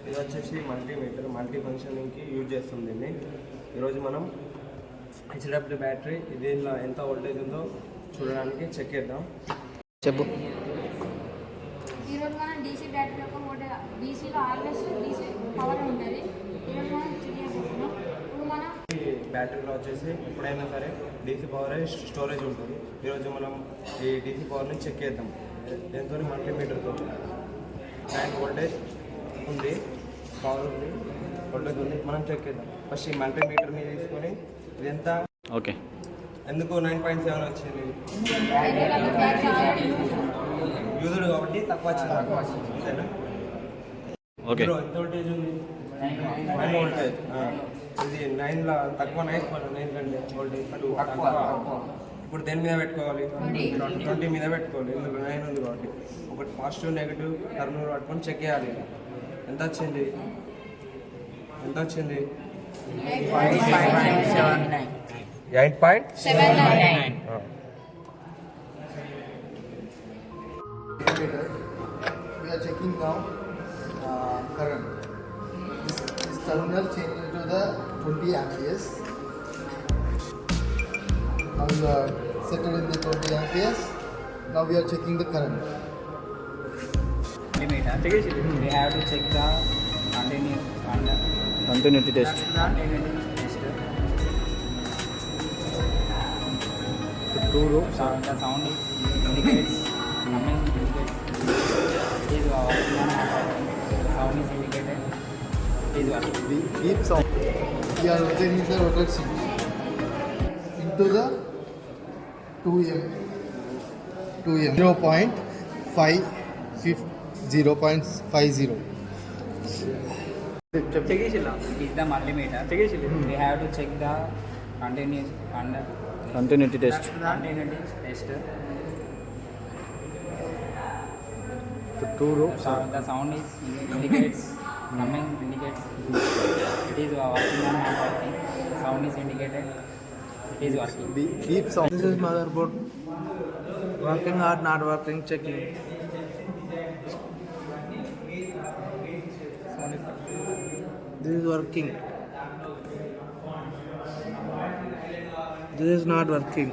ఇది వచ్చేసి multimeter, multi ఫంక్షనింగ్కి use చేస్తుంది దీన్ని. ఈరోజు మనం హెచ్డబ్ల్యూ బ్యాటరీ దీనిలో ఎంత వోల్టేజ్ ఉందో చూడడానికి చెక్ చేద్దాం. చెప్పు. ఈరోజు మనం డీసీ బ్యాటరీ యొక్క డీసీలో ఆల్వేస్ డీసీ పవర్ ఉంటుంది. ఈరోజు మనం చెక్ చేయబోతున్నాం. ఇప్పుడు మనం బ్యాటరీలో వచ్చేసి ఎప్పుడైనా సరే డీసీ పవరే స్టోరేజ్ ఉంటుంది. ఈరోజు మనం ఈ డీసీ పవర్ని చెక్ చేద్దాం. దీంతో మల్టీమీటర్తో 9 వోల్టేజ్ ఉంది, పవర్ ఉంది, వోల్టేజ్ ఉంది. మనం చెక్ చేద్దాం. ఫస్ట్ ఈ మల్టీమీటర్ని తీసుకొని ఇది ఎంత, ఓకే, ఎందుకు 9.7 వచ్చింది, యూజ్డ్ కాబట్టి తక్కువ వచ్చింది. అంతేనా? ఓకే. ఎంత వోల్టేజ్ ఉంది? 9 వోల్టేజ్. ఇది 9లో తక్కువ, 9 కంటే వోల్టేజ్ తక్కువ. ఇప్పుడు దేని మీద పెట్టుకోవాలి? 20 మీద పెట్టుకోవాలి. ఇందులో 9 ఉంది కాబట్టి ఒకటి పాజిటివ్ నెగిటివ్ టర్మినల్ పట్టుకొని చెక్ చేయాలి. ఎంత వచ్చింది? 8.79. We are checking now current. This terminal changed to the 20 amperes. Now you are set it in the 20 amperes. Now we are checking the current. We have to check the continuity test. The sound indicates coming, indicates it is working on sound is indicated it is working. The deep sound. We are rotating the rotor switch into the 2M 0.50. It is the multimeter. We have to check the continuity test. continuity test. The sound is indicates coming, indicates it is working or not working. Sound is indicated it is working. The deep sound. This is motherboard working or not working, checking. This is working. This is not working.